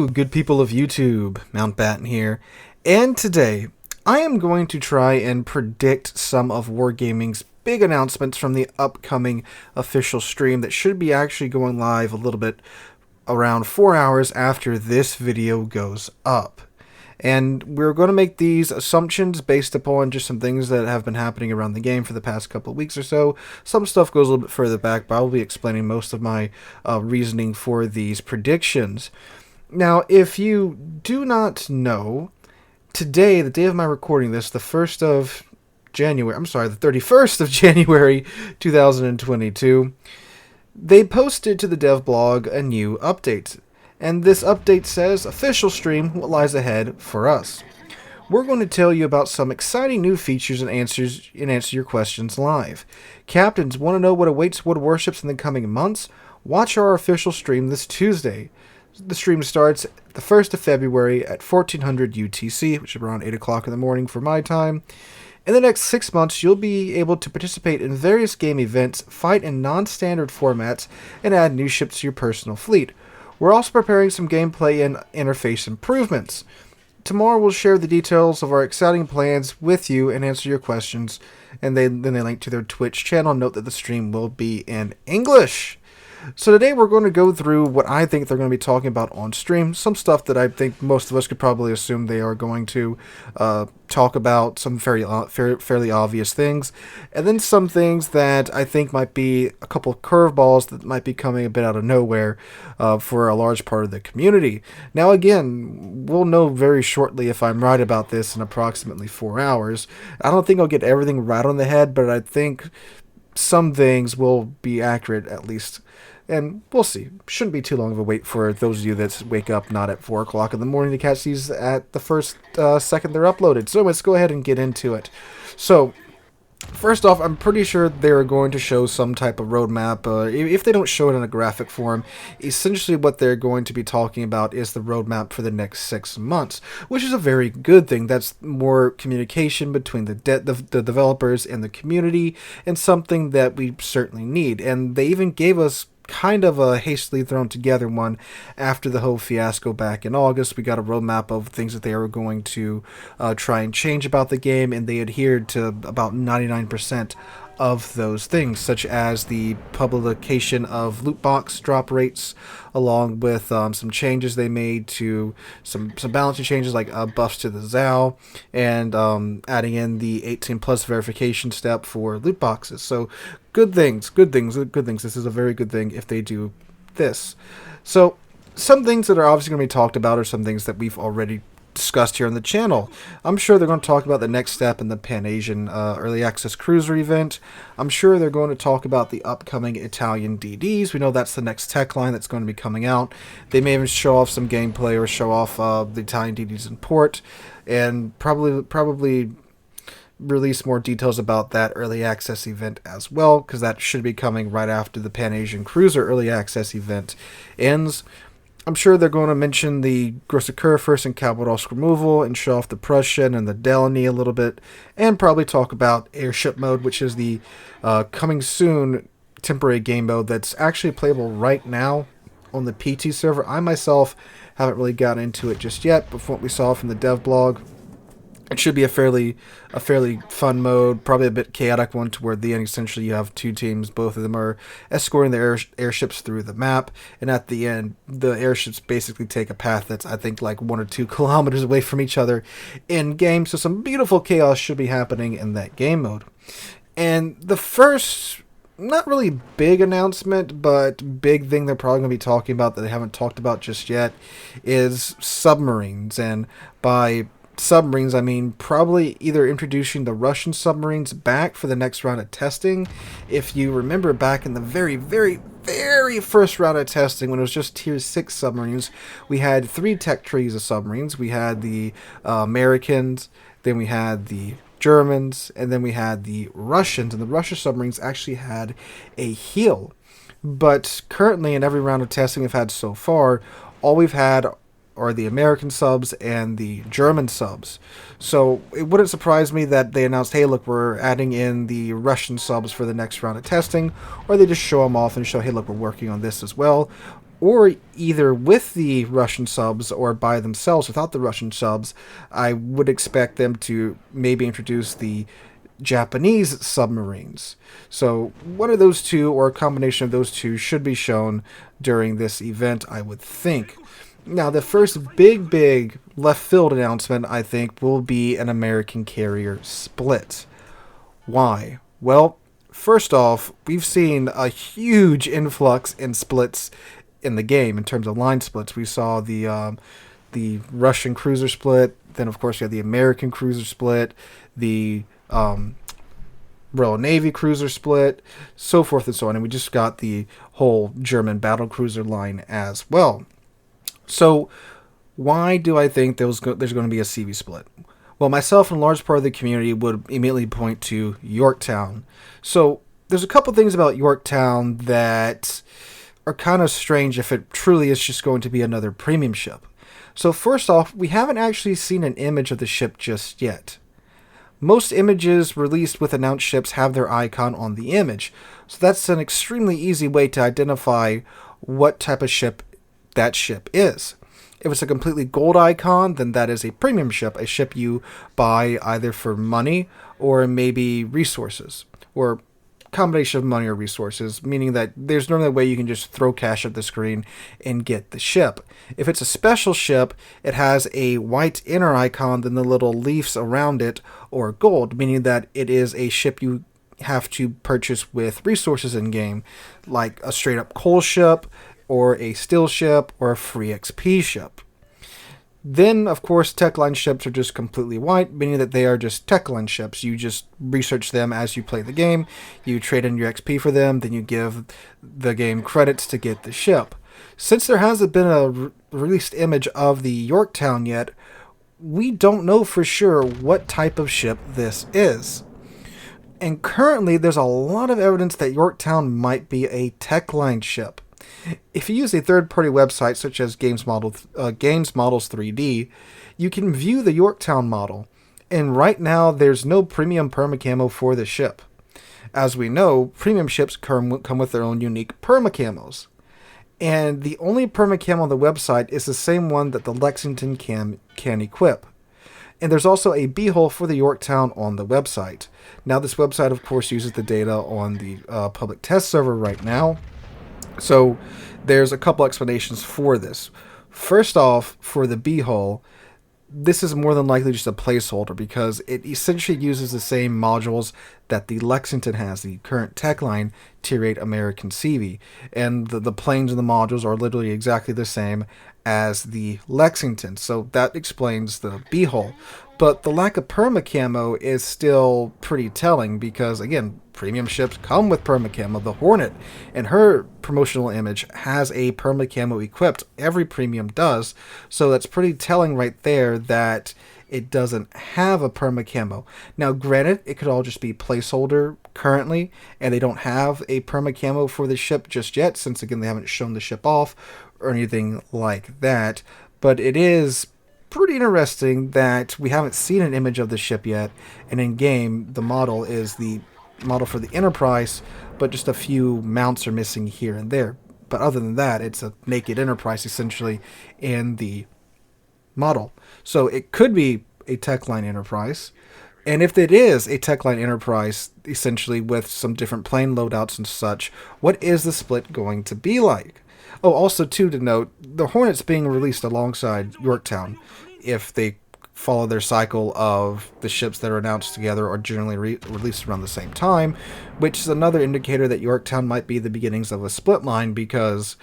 Hello, good people of YouTube, Mountbatten here, and today I am going to try and predict some of Wargaming's big announcements from the upcoming official stream that should be actually going live a little bit around 4 hours after this video goes up. And we're going to make these assumptions based upon just some things that have been happening around the game for the past couple of weeks or so. Some stuff goes a little bit further back, but I'll be explaining most of my reasoning for these predictions. Now, if you do not know, today, the day of my recording this, the 31st of January 2022, they posted to the dev blog a new update. And this update says, official stream, what lies ahead for us. We're going to tell you about some exciting new features and answer your questions live. Captains want to know what awaits Wood Warships in the coming months? Watch our official stream this Tuesday. The stream starts the 1st of February at 1400 UTC, which is around 8 o'clock in the morning for my time. In the next 6 months, you'll be able to participate in various game events, fight in non-standard formats, and add new ships to your personal fleet. We're also preparing some gameplay and interface improvements. Tomorrow we'll share the details of our exciting plans with you and answer your questions. And then they link to their Twitch channel. Note that the stream will be in English. So today we're going to go through what I think they're going to be talking about on stream. Some stuff that I think most of us could probably assume they are going to talk about, some fairly obvious things. And then some things that I think might be a couple of curveballs that might be coming a bit out of nowhere for a large part of the community. Now again, we'll know very shortly if I'm right about this in approximately 4 hours. I don't think I'll get everything right on the head, but I think some things will be accurate at least. And we'll see. Shouldn't be too long of a wait for those of you that wake up not at 4 o'clock in the morning to catch these at the first second they're uploaded. So let's go ahead and get into it. So, first off, I'm pretty sure they're going to show some type of roadmap. If they don't show it in a graphic form, essentially what they're going to be talking about is the roadmap for the next 6 months, which is a very good thing. That's more communication between the developers and the community, and something that we certainly need. And they even gave us kind of a hastily thrown together one after the whole fiasco back in August. We got a roadmap of things that they were going to try and change about the game, and they adhered to about 99% of those things, such as the publication of loot box drop rates, along with some changes they made to some balancing changes like buffs to the ZAL, and adding in the 18 plus verification step for loot boxes. So good things. This is a very good thing if they do this. So some things that are obviously going to be talked about are some things that we've already discussed here on the channel. I'm sure they're going to talk about the next step in the Pan-Asian Early Access Cruiser event. I'm sure they're going to talk about the upcoming Italian DDs. We know that's the next tech line that's going to be coming out. They may even show off some gameplay or show off the Italian DDs in port, and probably release more details about that early access event as well, because that should be coming right after the Pan-Asian Cruiser early access event ends. I'm sure they're going to mention the Grosser first and Calvados removal and show off the Prussian and the Delany a little bit, and probably talk about airship mode, which is the coming soon temporary game mode that's actually playable right now on the PT server. I myself haven't really gotten into it just yet, but from what we saw from the dev blog, it should be a fairly fun mode, probably a bit chaotic one, to where at the end essentially you have two teams. Both of them are escorting their airships through the map, and at the end the airships basically take a path that's, I think, like 1 or 2 kilometers away from each other in game. So some beautiful chaos should be happening in that game mode. And the first, not really big announcement, but big thing they're probably going to be talking about that they haven't talked about just yet is submarines. And by submarines, I mean probably either introducing the Russian submarines back for the next round of testing. If you remember back in the very first round of testing, when it was just tier 6 submarines, we had 3 tech trees of submarines. We had the Americans, then we had the Germans, and then we had the Russians, and the Russian submarines actually had a heel. But currently, in every round of testing we've had so far, all we've had are the American subs and the German subs. So it wouldn't surprise me that they announced, hey, look, we're adding in the Russian subs for the next round of testing, or they just show them off and show, hey, look, we're working on this as well. or either with the Russian subs or by themselves without the Russian subs. I would expect them to maybe introduce the Japanese submarines. So one of those two or a combination of those two should be shown during this event, I would think. Now, the first big left field announcement, I think, will be an American carrier split. Why? Well, first off, we've seen a huge influx in splits in the game in terms of line splits. We saw the Russian cruiser split. Then, of course, we had the American cruiser split, the Royal Navy cruiser split, so forth and so on. And we just got the whole German battle cruiser line as well. So, why do I think there's going to be a CV split? Well, myself and a large part of the community would immediately point to Yorktown. So, there's a couple things about Yorktown that are kind of strange if it truly is just going to be another premium ship. So first off, we haven't actually seen an image of the ship just yet. Most images released with announced ships have their icon on the image, so that's an extremely easy way to identify what type of ship that ship is. If it's a completely gold icon, then that is a premium ship, a ship you buy either for money or maybe resources, or combination of money or resources, meaning that there's normally a way you can just throw cash at the screen and get the ship. If it's a special ship, it has a white inner icon, then the little leaves around it or gold, meaning that it is a ship you have to purchase with resources in game, like a straight up coal ship or a steel ship or a free XP ship. Then, of course, techline ships are just completely white, meaning that they are just techline ships. You just research them as you play the game, you trade in your XP for them, then you give the game credits to get the ship. Since there hasn't been a released image of the Yorktown yet, we don't know for sure what type of ship this is. And currently, there's a lot of evidence that Yorktown might be a techline ship. If you use a third-party website such as Games Models 3D, you can view the Yorktown model, and right now there's no premium permacamo for the ship. As we know, premium ships come with their own unique permacamos, and the only permacamo on the website is the same one that the Lexington can equip. And there's also a beehole for the Yorktown on the website. Now, this website, of course, uses the data on the public test server right now. So there's a couple explanations for this. First off, for the beehole, this is more than likely just a placeholder because it essentially uses the same modules that the Lexington has, the current techline Tier 8 American CV. And the planes and the modules are literally exactly the same as the Lexington. So that explains the beehole. But the lack of permacamo is still pretty telling because, again, premium ships come with permacamo. The Hornet, in her promotional image, has a permacamo equipped. Every premium does. So that's pretty telling right there that it doesn't have a permacamo. Now, granted, it could all just be placeholder currently, and they don't have a permacamo for the ship just yet, since, again, they haven't shown the ship off or anything like that. But it is pretty interesting that we haven't seen an image of the ship yet, and in game the model is the model for the Enterprise, but just a few mounts are missing here and there. But other than that, it's a naked Enterprise essentially in the model. So it could be a techline Enterprise, and if it is a techline Enterprise essentially with some different plane loadouts and such, what is the split going to be like? Oh, also, too, to note, the Hornet's being released alongside Yorktown. If they follow their cycle of the ships that are announced together are generally released around the same time, which is another indicator that Yorktown might be the beginnings of a split line, because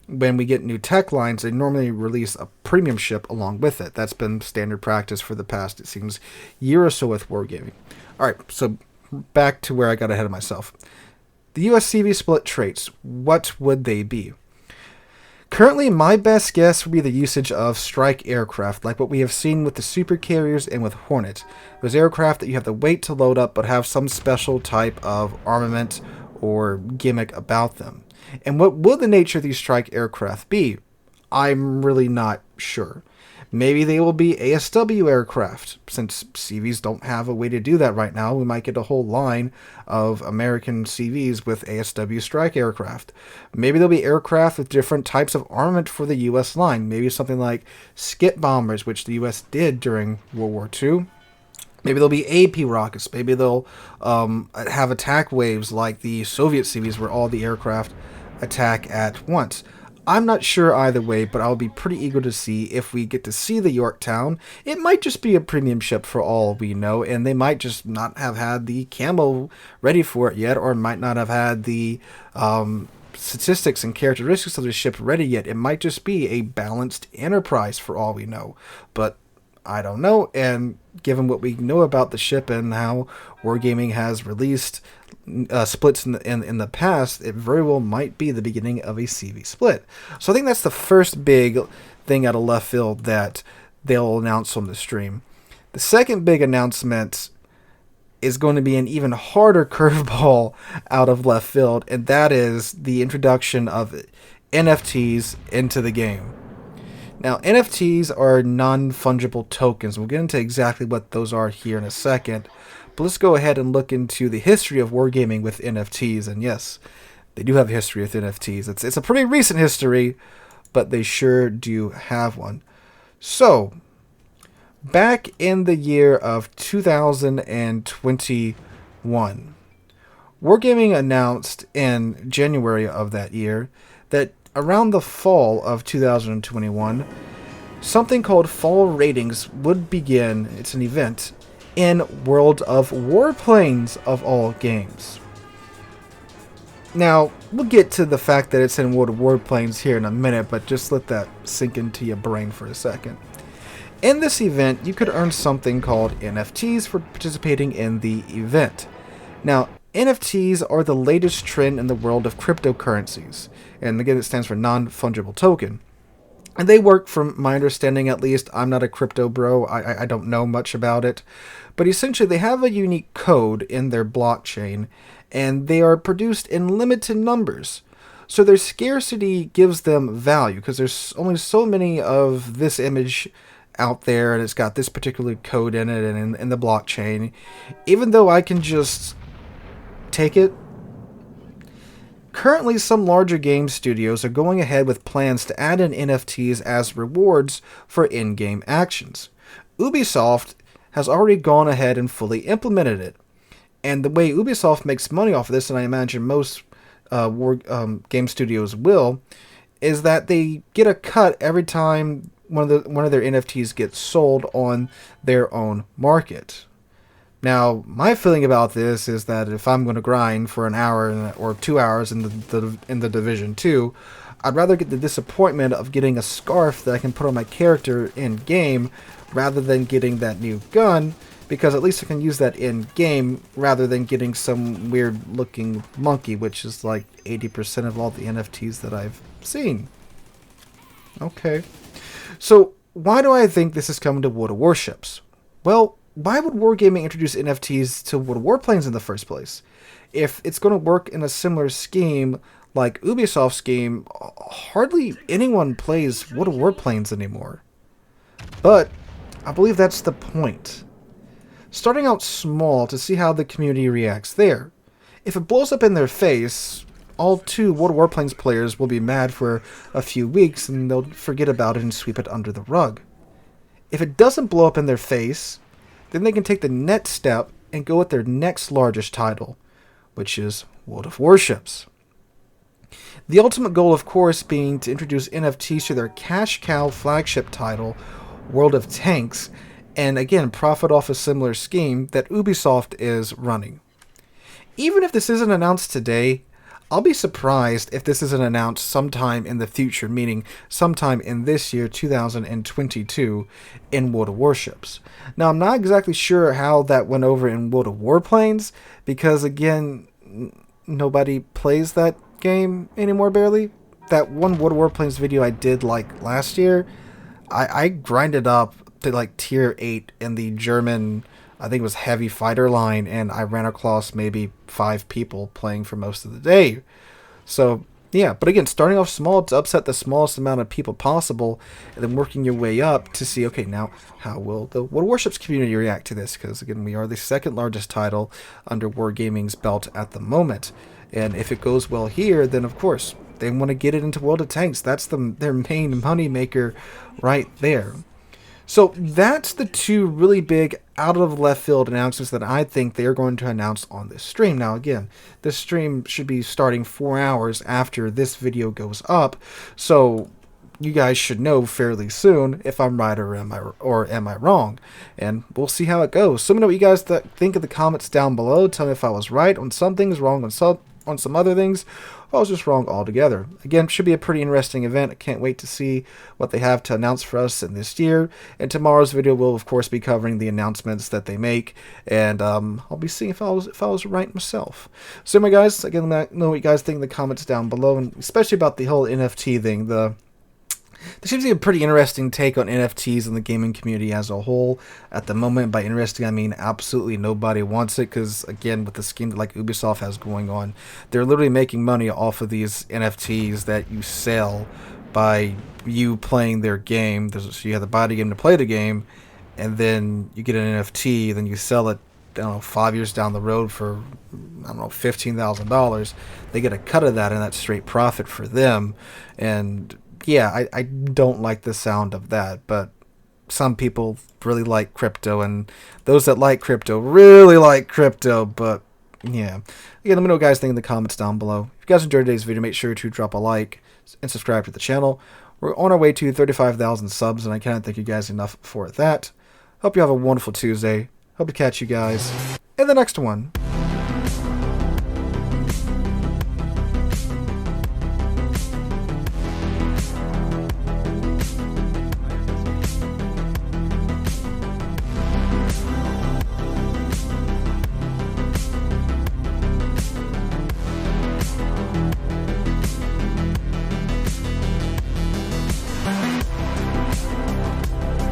when we get new tech lines, they normally release a premium ship along with it. That's been standard practice for the past, it seems, year or so with wargaming. Alright, so back to where I got ahead of myself. The USCV split traits, what would they be? Currently, my best guess would be the usage of strike aircraft, like what we have seen with the super carriers and with Hornet. Those aircraft that you have to wait to load up but have some special type of armament or gimmick about them. And what will the nature of these strike aircraft be? I'm really not sure. Maybe they will be ASW aircraft. Since CVs don't have a way to do that right now, we might get a whole line of American CVs with ASW strike aircraft. Maybe there'll be aircraft with different types of armament for the U.S. line. Maybe something like skip bombers, which the U.S. did during World War II. Maybe there'll be AP rockets. Maybe they'll have attack waves like the Soviet CVs where all the aircraft attack at once. I'm not sure either way, but I'll be pretty eager to see if we get to see the Yorktown. It might just be a premium ship for all we know, and they might just not have had the camo ready for it yet, or might not have had the statistics and characteristics of the ship ready yet. It might just be a balanced Enterprise for all we know, but I don't know, and given what we know about the ship and how Wargaming has released splits in the past, it very well might be the beginning of a CV split. So I think that's the first big thing out of left field that they'll announce on the stream. The second big announcement is going to be an even harder curveball out of left field, and that is the introduction of NFTs into the game. Now, NFTs are non-fungible tokens. We'll get into exactly what those are here in a second. But let's go ahead and look into the history of wargaming with NFTs. And yes, they do have a history with NFTs. It's a pretty recent history, but they sure do have one. So, back in the year of 2021, Wargaming announced in January of that year that around the fall of 2021, something called Fall Ratings would begin. It's an event in World of Warplanes of all games. Now, we'll get to the fact that it's in World of Warplanes here in a minute, but just let that sink into your brain for a second. In this event, you could earn something called NFTs for participating in the event. Now, NFTs are the latest trend in the world of cryptocurrencies. And again, it stands for non-fungible token. And they work, from my understanding at least, I'm not a crypto bro, I don't know much about it. But essentially, they have a unique code in their blockchain, and they are produced in limited numbers. So their scarcity gives them value, because there's only so many of this image out there, and it's got this particular code in it and in the blockchain. Even though I can just take it. Currently, some larger game studios are going ahead with plans to add in NFTs as rewards for in-game actions. Ubisoft has already gone ahead and fully implemented it. And the way Ubisoft makes money off of this, and I imagine most game studios will, is that they get a cut every time one of their NFTs gets sold on their own market. Now, my feeling about this is that if I'm going to grind for an hour or 2 hours in the Division 2, I'd rather get the disappointment of getting a scarf that I can put on my character in game rather than getting that new gun, because at least I can use that in game rather than getting some weird looking monkey, which is like 80% of all the NFTs that I've seen. Okay. So, why do I think this is coming to World of Warships? Well, why would Wargaming introduce NFTs to World of Warplanes in the first place? If it's going to work in a similar scheme like Ubisoft's scheme, hardly anyone plays World of Warplanes anymore. But I believe that's the point. Starting out small to see how the community reacts there. If it blows up in their face, all two World of Warplanes players will be mad for a few weeks and they'll forget about it and sweep it under the rug. If it doesn't blow up in their face, then they can take the next step and go with their next largest title, which is World of Warships. The ultimate goal, of course, being to introduce NFTs to their cash cow flagship title, World of Tanks, and again, profit off a similar scheme that Ubisoft is running. Even if this isn't announced today, I'll be surprised if this isn't announced sometime in the future, meaning sometime in this year, 2022, in World of Warships. Now, I'm not exactly sure how that went over in World of Warplanes, because, again, nobody plays that game anymore, barely. That one World of Warplanes video I did, like, last year, I grinded up to, like, tier 8 in the German, I think it was heavy fighter line, and I ran across maybe 5 people playing for most of the day. So Yeah, but again, starting off small to upset the smallest amount of people possible, and then working your way up to see, okay, now how will the World Warships community react to this? Because again, we are the second largest title under Wargaming's belt at the moment, and if it goes well here, then of course they want to get it into World of Tanks. That's their main money maker, right there. So that's the two really big out of left field announcements that I think they are going to announce on this stream. Now again, this stream should be starting 4 hours after this video goes up, so you guys should know fairly soon if I'm right or am I wrong, and we'll see how it goes. So let me know what you guys think in the comments down below. Tell me if I was right on some things, wrong on some other things. I was just wrong altogether. Again, should be a pretty interesting event. I can't wait to see what they have to announce for us in this year. And tomorrow's video will, of course, be covering the announcements that they make, and I'll be seeing if I was right myself. So, anyway, guys, again, let me know what you guys think in the comments down below, and especially about the whole NFT thing. There seems to be a pretty interesting take on NFTs in the gaming community as a whole. At the moment, by interesting, I mean absolutely nobody wants it, because, again, with the scheme that like Ubisoft has going on, they're literally making money off of these NFTs that you sell by you playing their game. So you have to buy the game to play the game, and then you get an NFT, then you sell it, I don't know, 5 years down the road for, I don't know, $15,000. They get a cut of that, and that's straight profit for them. And yeah, I don't like the sound of that, but some people really like crypto, and those that like crypto really like crypto, but yeah. Again, let me know what you guys think in the comments down below. If you guys enjoyed today's video, make sure to drop a like and subscribe to the channel. We're on our way to 35,000 subs, and I cannot thank you guys enough for that. Hope you have a wonderful Tuesday. Hope to catch you guys in the next one.